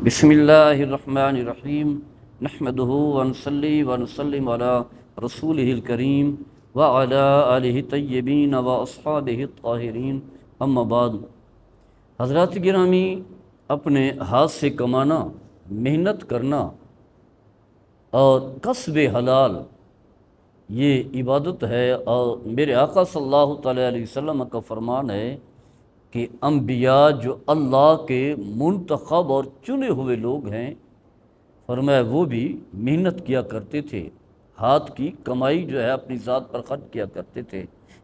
بسم اللہ الرحمن الرحیم نحمدہ ونصلی ونسلم علی رسولہ الکریم وعلی آلہ طیبین واصحابہ الطاہرین اما بعد۔ حضرات گرامی، اپنے ہاتھ سے کمانا، محنت کرنا اور کسب حلال یہ عبادت ہے، اور میرے آقا صلی اللہ تعالیٰ علیہ وسلم کا فرمان ہے کہ انبیاء جو اللہ کے منتخب اور چنے ہوئے لوگ ہیں، فرمایا وہ بھی محنت کیا کرتے تھے، ہاتھ کی کمائی جو ہے اپنی ذات پر خرچ کیا کرتے تھے۔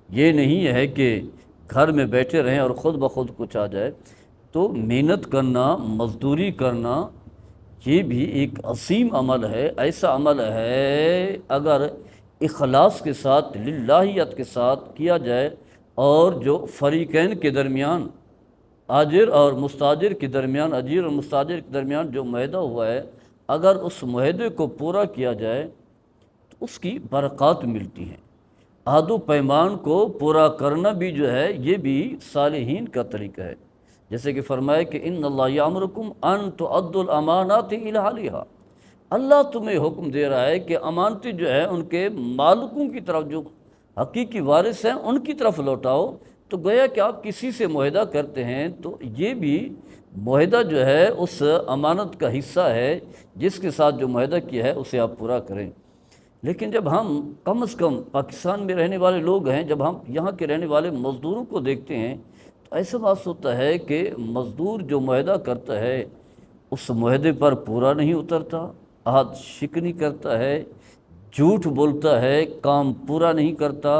یہ نہیں ہے کہ گھر میں بیٹھے رہیں اور خود بخود کچھ آ جائے۔ تو محنت کرنا، مزدوری کرنا، یہ بھی ایک عظیم عمل ہے۔ ایسا عمل ہے اگر اخلاص کے ساتھ، للہیت کے ساتھ کیا جائے، اور جو فریقین کے درمیان، آجر اور مستاجر کے درمیان، اجیر اور مستاجر کے درمیان جو معاہدہ ہوا ہے، اگر اس معاہدے کو پورا کیا جائے تو اس کی برکات ملتی ہیں۔ عہد و پیمان کو پورا کرنا بھی جو ہے یہ بھی صالحین کا طریقہ ہے۔ جیسے کہ فرمائے کہ ان اللہ یامرکم ان تؤدوا الامانات الی اہلھا، اللہ تمہیں حکم دے رہا ہے کہ امانتیں جو ہے ان کے مالکوں کی طرف، جو حقیقی وارث ہیں ان کی طرف لوٹاؤ۔ تو گویا کہ آپ کسی سے معاہدہ کرتے ہیں تو یہ بھی معاہدہ جو ہے اس امانت کا حصہ ہے، جس کے ساتھ جو معاہدہ کیا ہے اسے آپ پورا کریں۔ لیکن جب ہم کم از کم پاکستان میں رہنے والے لوگ ہیں، جب ہم یہاں کے رہنے والے مزدوروں کو دیکھتے ہیں تو ایسا محسوس ہوتا ہے کہ مزدور جو معاہدہ کرتا ہے اس معاہدے پر پورا نہیں اترتا، عہد شکنی کرتا ہے، جھوٹ بولتا ہے، کام پورا نہیں کرتا،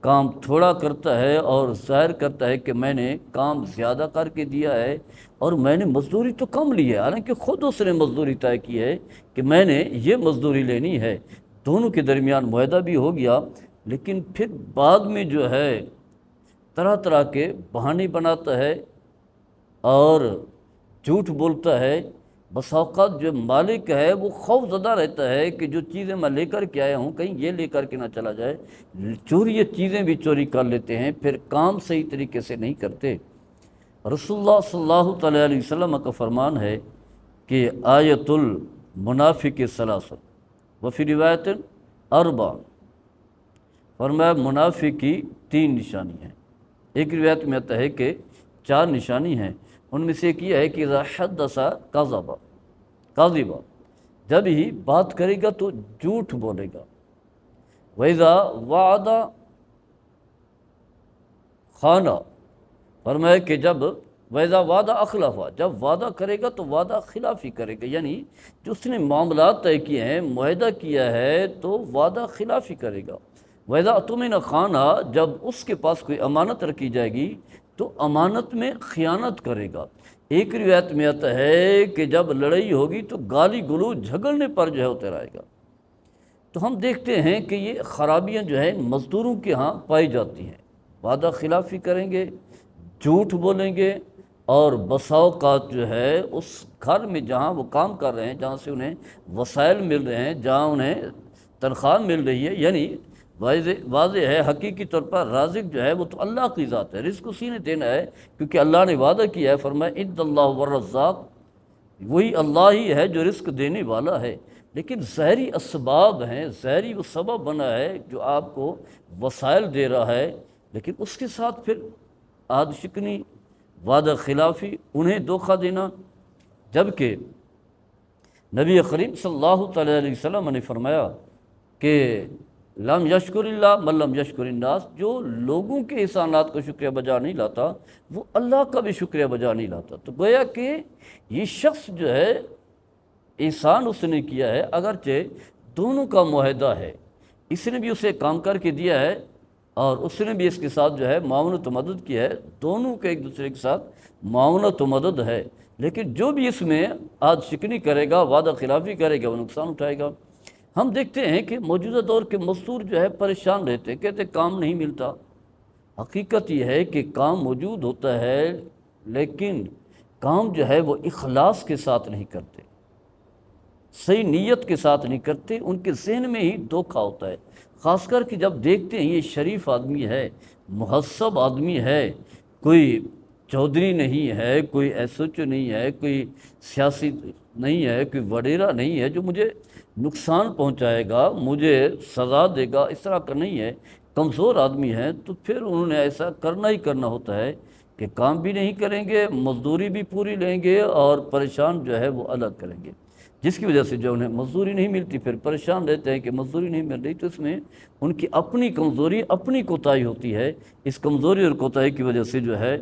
کام تھوڑا کرتا ہے، اور ظاہر کرتا ہے کہ میں نے کام زیادہ کر کے دیا ہے اور میں نے مزدوری تو کم لی ہے، حالانکہ خود اس نے مزدوری طے کی ہے کہ میں نے یہ مزدوری لینی ہے۔ دونوں کے درمیان معاہدہ بھی ہو گیا، لیکن پھر بعد میں جو ہے طرح طرح کے بہانے بناتا ہے اور جھوٹ بولتا ہے۔ بس اوقات جو مالک ہے وہ خوف زدہ رہتا ہے کہ جو چیزیں میں لے کر کے آیا ہوں کہیں یہ لے کر کے نہ چلا جائے، چوری یہ چیزیں بھی چوری کر لیتے ہیں، پھر کام صحیح طریقے سے نہیں کرتے۔ رسول اللہ صلی اللہ تعالیٰ علیہ وسلم کا فرمان ہے کہ آیت المنافق ثلاث وفی روایت اربع، فرمایا منافق کی 3 نشانی ہیں۔ ایک روایت میں آتا ہے کہ 4 نشانی ہیں، ان میں سے ایک یہ ہے کہ اذا حدث کاذبا، جب ہی بات کرے گا تو جھوٹ بولے گا، وَإِذَا وَعَدَ خَانَ، فرمایا کہ جب وَإِذَا وَعَدَ أَخْلَفَ، جب وعدہ کرے گا تو وعدہ خلافی کرے گا، یعنی جو اس نے معاملات طے کیے ہیں، معاہدہ کیا ہے تو وعدہ خلافی کرے گا۔ وَإِذَا اؤْتُمِنَ خَانَ، جب اس کے پاس کوئی امانت رکھی جائے گی تو امانت میں خیانت کرے گا۔ ایک روایت میں آتا ہے کہ جب لڑائی ہوگی تو گالی گلوچ جھگڑنے پر جو ہے اتر آئے گا۔ تو ہم دیکھتے ہیں کہ یہ خرابیاں جو ہے مزدوروں کے ہاں پائی جاتی ہیں، وعدہ خلافی کریں گے، جھوٹ بولیں گے، اور بسا اوقات جو ہے اس گھر میں جہاں وہ کام کر رہے ہیں، جہاں سے انہیں وسائل مل رہے ہیں، جہاں انہیں تنخواہ مل رہی ہے، یعنی واضح ہے حقیقی طور پر رازق جو ہے وہ تو اللہ کی ذات ہے، رزق اسی نے دینا ہے، کیونکہ اللہ نے وعدہ کیا ہے، فرمایا ان اللہ والرزاق، وہی اللہ ہی ہے جو رزق دینے والا ہے۔ لیکن ظاہری اسباب ہیں، ظاہری وہ سبب بنا ہے جو آپ کو وسائل دے رہا ہے، لیکن اس کے ساتھ پھر عہد شکنی، وعدہ خلافی، انہیں دھوکہ دینا۔ جبکہ نبی کریم صلی اللہ تعالیٰ علیہ وسلم نے فرمایا کہ لم یشکر اللہ من لم یشکر الناس، جو لوگوں کے احسانات کو شکریہ بجا نہیں لاتا وہ اللہ کا بھی شکریہ بجا نہیں لاتا۔ تو گویا کہ یہ شخص جو ہے احسان اس نے کیا ہے، اگرچہ دونوں کا معاہدہ ہے، اس نے بھی اسے کام کر کے دیا ہے اور اس نے بھی اس کے ساتھ جو ہے معاونت و مدد کی ہے، دونوں کے ایک دوسرے کے ساتھ معاونت و مدد ہے، لیکن جو بھی اس میں عہد شکنی کرے گا، وعدہ خلافی کرے گا، وہ نقصان اٹھائے گا۔ ہم دیکھتے ہیں کہ موجودہ دور کے مزدور جو ہے پریشان رہتے ہیں، کہتے کام نہیں ملتا۔ حقیقت یہ ہے کہ کام موجود ہوتا ہے، لیکن کام جو ہے وہ اخلاص کے ساتھ نہیں کرتے، صحیح نیت کے ساتھ نہیں کرتے، ان کے ذہن میں ہی دھوکہ ہوتا ہے۔ خاص کر کہ جب دیکھتے ہیں یہ شریف آدمی ہے، مہذب آدمی ہے، کوئی چودھری نہیں ہے، کوئی ایس ایچ او نہیں ہے، کوئی سیاسی نہیں ہے، کوئی وڈیرا نہیں ہے جو مجھے نقصان پہنچائے گا، مجھے سزا دے گا، اس طرح کا نہیں ہے۔ کمزور آدمی ہے تو پھر انہوں نے ایسا کرنا ہی کرنا ہوتا ہے کہ کام بھی نہیں کریں گے، مزدوری بھی پوری لیں گے، اور پریشان جو ہے وہ الگ کریں گے، جس کی وجہ سے جو انہیں مزدوری نہیں ملتی پھر پریشان رہتے ہیں کہ مزدوری نہیں مل رہی۔ تو اس میں ان کی اپنی کمزوری، اپنی کوتاہی ہوتی ہے۔ اس کمزوری اور کوتاہی کی وجہ سے جو ہے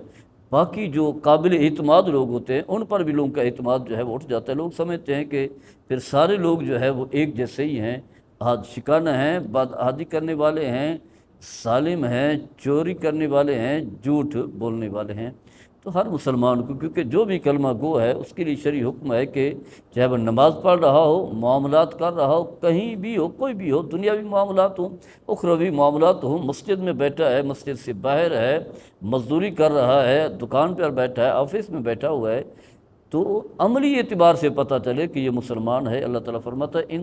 باقی جو قابل اعتماد لوگ ہوتے ہیں ان پر بھی لوگوں کا اعتماد جو ہے وہ اٹھ جاتا ہے۔ لوگ سمجھتے ہیں کہ پھر سارے لوگ جو ہے وہ ایک جیسے ہی ہیں، عہد شکانہ ہیں، بد عہدی کرنے والے ہیں، ظالم ہیں، چوری کرنے والے ہیں، جھوٹ بولنے والے ہیں۔ تو ہر مسلمان کو، کیونکہ جو بھی کلمہ گو ہے اس کے لیے شرعی حکم ہے کہ چاہے وہ نماز پڑھ رہا ہو، معاملات کر رہا ہو، کہیں بھی ہو، کوئی بھی ہو، دنیاوی معاملات ہوں، اخروی معاملات ہوں، مسجد میں بیٹھا ہے، مسجد سے باہر ہے، مزدوری کر رہا ہے، دکان پر بیٹھا ہے، آفس میں بیٹھا ہوا ہے، تو عملی اعتبار سے پتہ چلے کہ یہ مسلمان ہے۔ اللہ تعالیٰ فرماتا ہے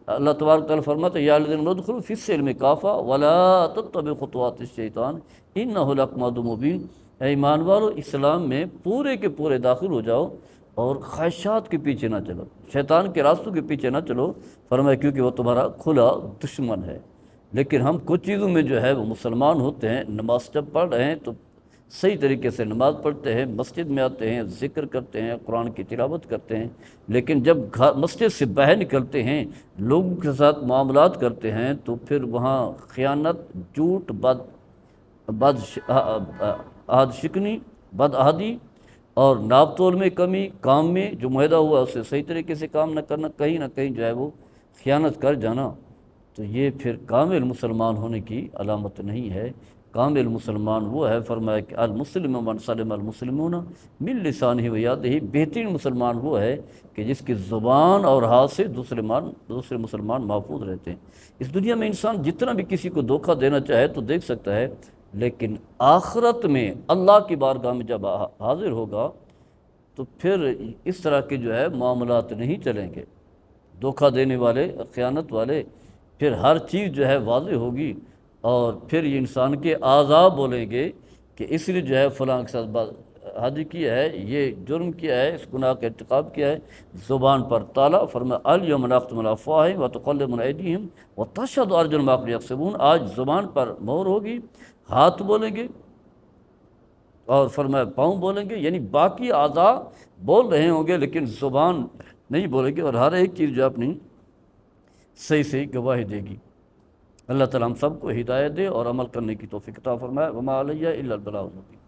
اللہ تبارک تعالیٰ فرماتا ہے یا الذین ادخلوا فی السلم کافہ ولا تتبعوا خطوات الشیطان انہ لکم عدو مبین۔ اے ایمان والو، اسلام میں پورے کے پورے داخل ہو جاؤ اور خواہشات کے پیچھے نہ چلو، شیطان کے راستوں کے پیچھے نہ چلو، فرمایا کیونکہ وہ تمہارا کھلا دشمن ہے۔ لیکن ہم کچھ چیزوں میں جو ہے وہ مسلمان ہوتے ہیں، نماز جب پڑھ رہے ہیں تو صحیح طریقے سے نماز پڑھتے ہیں، مسجد میں آتے ہیں، ذکر کرتے ہیں، قرآن کی تلاوت کرتے ہیں، لیکن جب مسجد سے باہر نکلتے ہیں، لوگوں کے ساتھ معاملات کرتے ہیں، تو پھر وہاں خیانت، جھوٹ، عہد شکنی، بد عہدی اور ناپ تول میں کمی، کام میں جو معاہدہ ہوا اسے صحیح طریقے سے کام نہ کرنا، کہیں نہ کہیں جو ہے وہ خیانت کر جانا، تو یہ پھر کامل مسلمان ہونے کی علامت نہیں ہے۔ کامل مسلمان وہ ہے، فرمایا کہ المسلم من سلم المسلمون من لسانہ و یدہ، بہترین مسلمان وہ ہے کہ جس کی زبان اور ہاتھ سے دوسرے مسلمان محفوظ رہتے ہیں۔ اس دنیا میں انسان جتنا بھی کسی کو دھوکہ دینا چاہے تو دیکھ سکتا ہے، لیکن آخرت میں اللہ کی بارگاہ میں جب حاضر ہوگا تو پھر اس طرح کے جو ہے معاملات نہیں چلیں گے، دھوکہ دینے والے، خیانت والے، پھر ہر چیز جو ہے واضح ہوگی، اور پھر یہ انسان کے اعضاء بولیں گے کہ اس نے جو ہے فلاں کے ساتھ حاجی کیا ہے، یہ جرم کیا ہے، اس گناہ کا ارتکاب کیا ہے۔ زبان پر تالا، فرمایا الیوم نختم علی افواہہم وتکلمنا ایدیہم وتشہد ارجلہم بما کانوا یکسبون۔ آج زبان پر مہر ہوگی، ہاتھ بولیں گے، اور فرمایا پاؤں بولیں گے، یعنی باقی اعضاء بول رہے ہوں گے لیکن زبان نہیں بولے گی، اور ہر ایک چیز جو اپنی صحیح گواہی دے گی۔ اللہ تعالیٰ ہم سب کو ہدایت دے اور عمل کرنے کی توفیق عطا فرمائے۔ وما علیہ الا البلاغ المبین۔